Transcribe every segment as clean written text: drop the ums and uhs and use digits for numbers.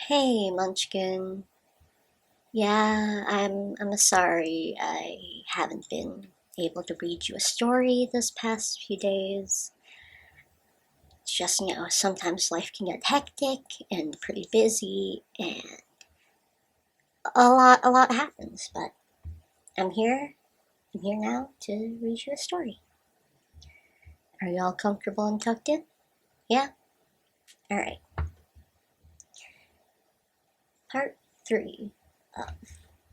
Hey, Munchkin. Yeah, I'm sorry I haven't been able to read you a story this past few days. It's just, sometimes life can get hectic and pretty busy and a lot happens, but I'm here. I'm here now to read you a story. Are you all comfortable and tucked in? Yeah? All right. Part 3 of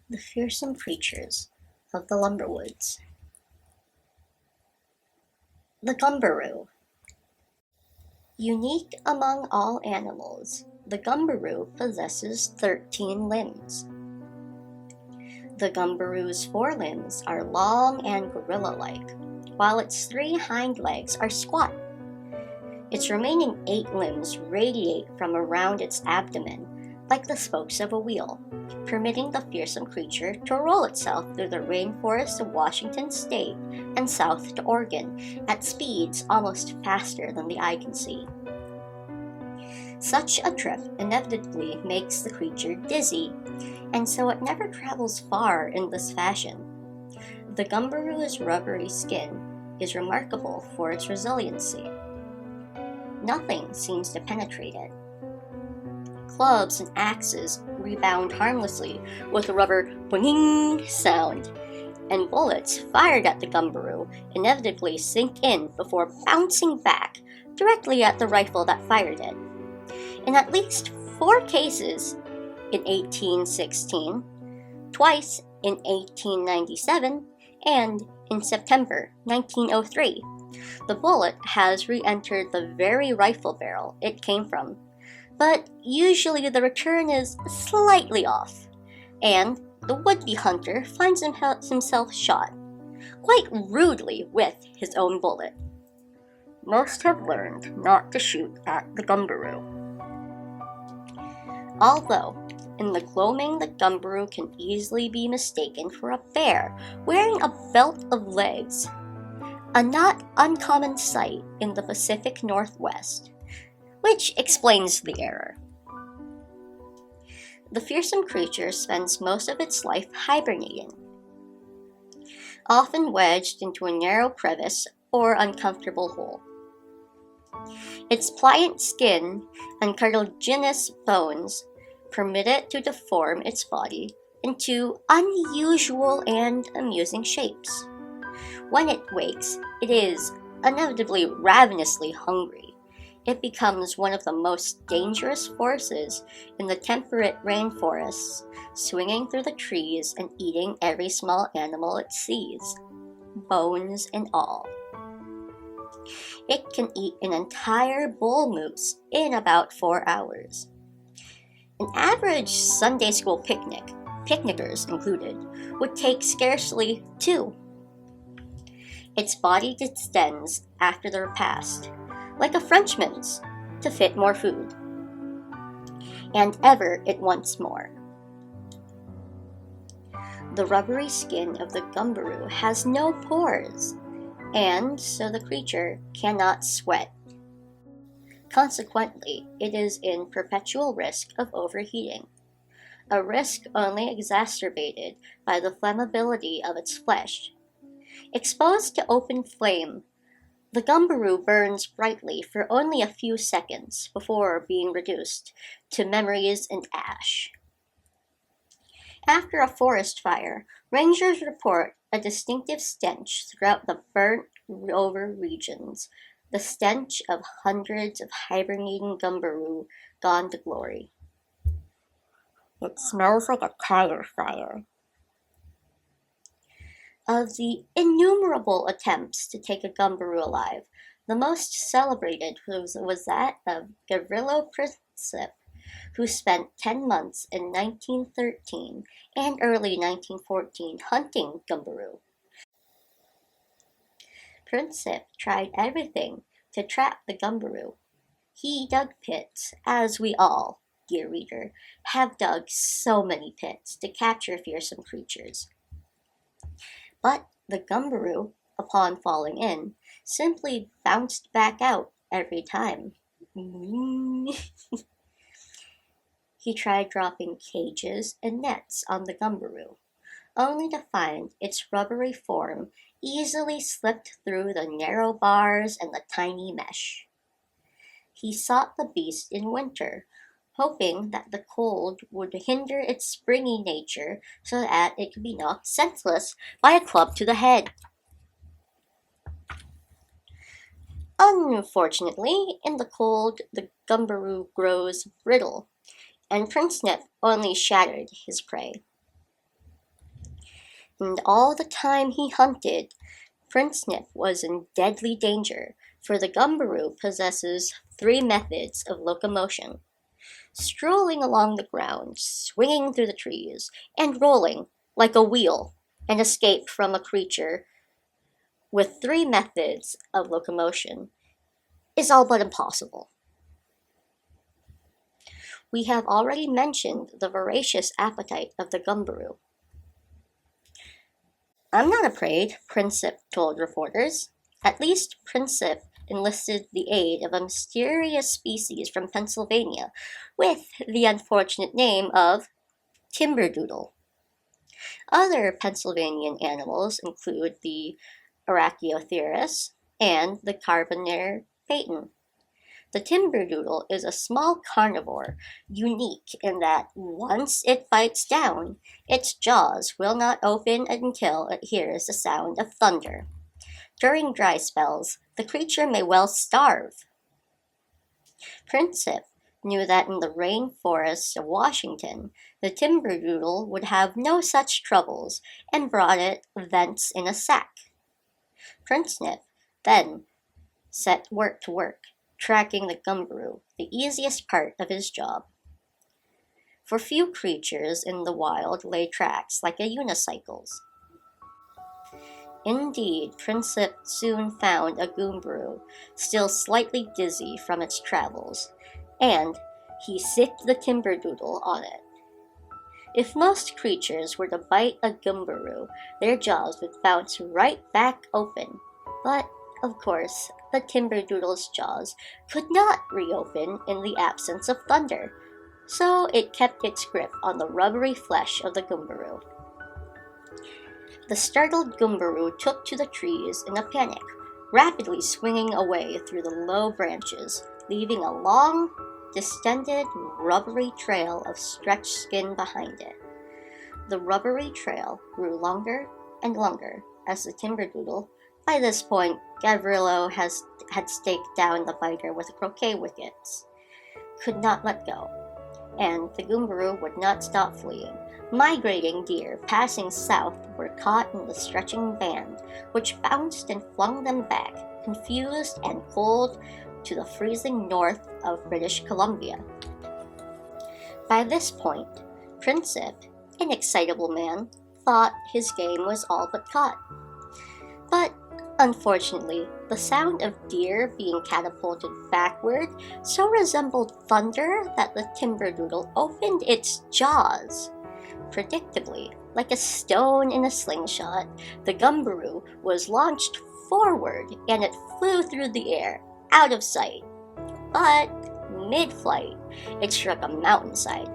The Fearsome Creatures of the Lumberwoods. The Gumberoo. Unique among all animals, the Gumberoo possesses 13 limbs. The Gumberoo's forelimbs are long and gorilla-like, while its 3 hind legs are squat. Its remaining 8 limbs radiate from around its abdomen like the spokes of a wheel, permitting the fearsome creature to roll itself through the rainforests of Washington state and south to Oregon at speeds almost faster than the eye can see. Such a trip inevitably makes the creature dizzy, and so it never travels far in this fashion. The Gumberoo's rubbery skin is remarkable for its resiliency. Nothing seems to penetrate it. Clubs and axes rebound harmlessly with a rubber boing sound, and bullets fired at the Gumberoo inevitably sink in before bouncing back directly at the rifle that fired it. In at least 4 cases, in 1816, twice in 1897, and in September 1903, the bullet has re-entered the very rifle barrel it came from, but usually the return is slightly off, and the would-be hunter finds himself shot, quite rudely with his own bullet. Most have learned not to shoot at the Gumberoo. Although, in the gloaming the Gumberoo can easily be mistaken for a bear wearing a belt of legs, a not uncommon sight in the Pacific Northwest, which explains the error. The fearsome creature spends most of its life hibernating, often wedged into a narrow crevice or uncomfortable hole. Its pliant skin and cartilaginous bones permit it to deform its body into unusual and amusing shapes. When it wakes, it is inevitably ravenously hungry. It becomes one of the most dangerous forces in the temperate rainforests, swinging through the trees and eating every small animal it sees, bones and all. It can eat an entire bull moose in about 4 hours. An average Sunday school picnic, picnickers included, would take scarcely 2. Its body distends after the repast, like a Frenchman's, to fit more food. And ever it wants more. The rubbery skin of the Gumberoo has no pores, and so the creature cannot sweat. Consequently, it is in perpetual risk of overheating, a risk only exacerbated by the flammability of its flesh. Exposed to open flame, the Gumberoo burns brightly for only a few seconds before being reduced to memories and ash. After a forest fire, rangers report a distinctive stench throughout the burnt-over regions, the stench of hundreds of hibernating Gumberoo gone to glory. It smells like a tire fire. Of the innumerable attempts to take a Gumberoo alive, the most celebrated was that of Gavrilo Princip, who spent 10 months in 1913 and early 1914 hunting Gumberoo. Princip tried everything to trap the Gumberoo. He dug pits, as we all, dear reader, have dug so many pits to capture fearsome creatures. But the Gumberoo, upon falling in, simply bounced back out every time. He tried dropping cages and nets on the Gumberoo, only to find its rubbery form easily slipped through the narrow bars and the tiny mesh. He sought the beast in winter, hoping that the cold would hinder its springy nature so that it could be knocked senseless by a club to the head. Unfortunately, in the cold, the Gumberoo grows brittle, and Prince Nip only shattered his prey. And all the time he hunted, Prince Nip was in deadly danger, for the Gumberoo possesses three methods of locomotion: strolling along the ground, swinging through the trees, and rolling like a wheel. An escape from a creature with three methods of locomotion is all but impossible. We have already mentioned the voracious appetite of the Gumberoo. "I'm not afraid," Princip told reporters. At least Princip enlisted the aid of a mysterious species from Pennsylvania with the unfortunate name of timberdoodle. Other Pennsylvanian animals include the Archaeopteryx and the Carbonair phaeton. The timberdoodle is a small carnivore, unique in that once it bites down, its jaws will not open until it hears the sound of thunder. During dry spells, the creature may well starve. Princip knew that in the rainforests of Washington, the timberdoodle would have no such troubles, and brought it thence in a sack. Princip then set to work, tracking the Gumberoo, the easiest part of his job. For few creatures in the wild lay tracks like a unicycle's. Indeed, Princip soon found a Gumberoo, still slightly dizzy from its travels, and he sicked the timberdoodle on it. If most creatures were to bite a Gumberoo, their jaws would bounce right back open. But, of course, the timberdoodle's jaws could not reopen in the absence of thunder, so it kept its grip on the rubbery flesh of the Gumberoo. The startled Gumberoo took to the trees in a panic, rapidly swinging away through the low branches, leaving a long, distended, rubbery trail of stretched skin behind it. The rubbery trail grew longer and longer as the timberdoodle. By this point, Gavrilo had staked down the biter with croquet wickets, could not let go, and the Gumberoo would not stop fleeing. Migrating deer passing south were caught in the stretching band, which bounced and flung them back, confused and cold, to the freezing north of British Columbia. By this point, Princip, an excitable man, thought his game was all but caught. But unfortunately, the sound of deer being catapulted backward so resembled thunder that the timberdoodle opened its jaws. Predictably, like a stone in a slingshot, the Gumberoo was launched forward and it flew through the air, out of sight. But mid-flight, it struck a mountainside,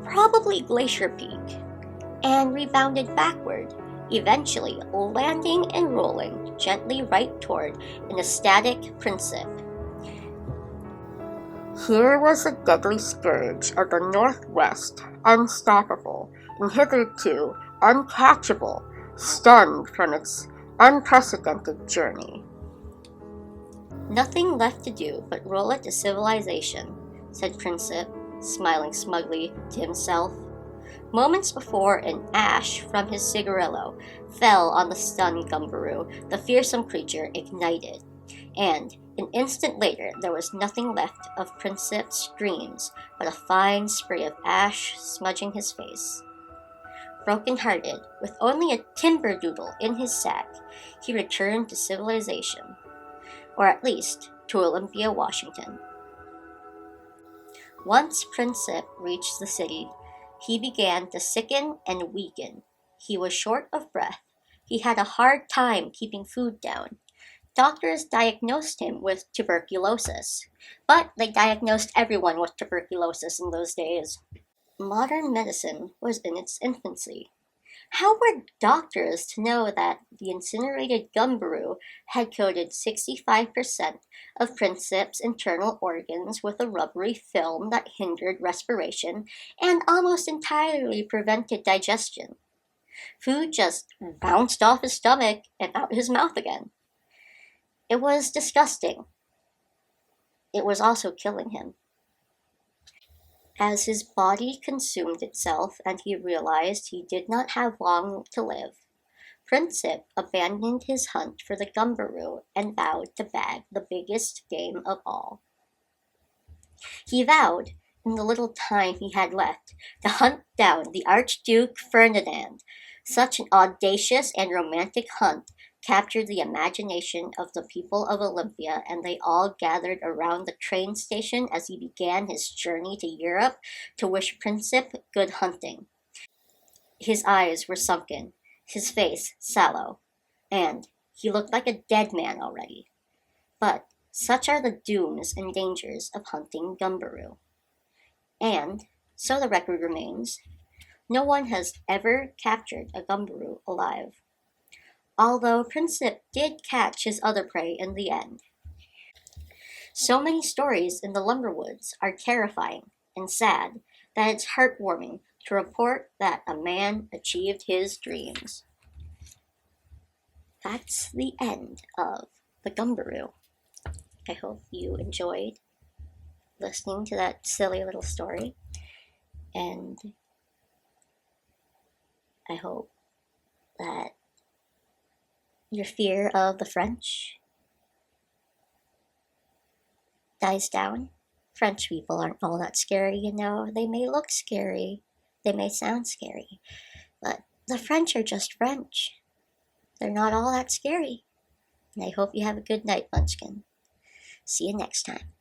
probably Glacier Peak, and rebounded backward, eventually landing and rolling gently right toward an ecstatic Princip. Here was a deadly scourge of the Northwest, unstoppable, and hitherto uncatchable, stunned from its unprecedented journey. "Nothing left to do but roll it to civilization," said Princip, smiling smugly to himself. Moments before, an ash from his cigarillo fell on the stunned Gumberoo. The fearsome creature ignited, and an instant later there was nothing left of Princip's dreams but a fine spray of ash smudging his face. Broken-hearted, with only a timberdoodle in his sack, he returned to civilization, or at least to Olympia, Washington. Once Princip reached the city, he began to sicken and weaken. He was short of breath. He had a hard time keeping food down. Doctors diagnosed him with tuberculosis, but they diagnosed everyone with tuberculosis in those days. Modern medicine was in its infancy. How were doctors to know that the incinerated Gumberoo had coated 65% of Princip's internal organs with a rubbery film that hindered respiration and almost entirely prevented digestion? Food just bounced off his stomach and out his mouth again. It was disgusting. It was also killing him. As his body consumed itself and he realized he did not have long to live, Princip abandoned his hunt for the Gumberoo and vowed to bag the biggest game of all. He vowed, in the little time he had left, to hunt down the Archduke Ferdinand. Such an audacious and romantic hunt captured the imagination of the people of Olympia, and they all gathered around the train station as he began his journey to Europe to wish Princip good hunting. His eyes were sunken, his face sallow, and he looked like a dead man already. But such are the dooms and dangers of hunting Gumberoo. And, so the record remains, no one has ever captured a Gumberoo alive. Although Princip did catch his other prey in the end. So many stories in the Lumberwoods are terrifying and sad that it's heartwarming to report that a man achieved his dreams. That's the end of the Gumberoo. I hope you enjoyed listening to that silly little story, and I hope that your fear of the French dies down. French people aren't all that scary, you know. They may look scary, they may sound scary, but the French are just French. They're not all that scary. And I hope you have a good night, Munchkin. See you next time.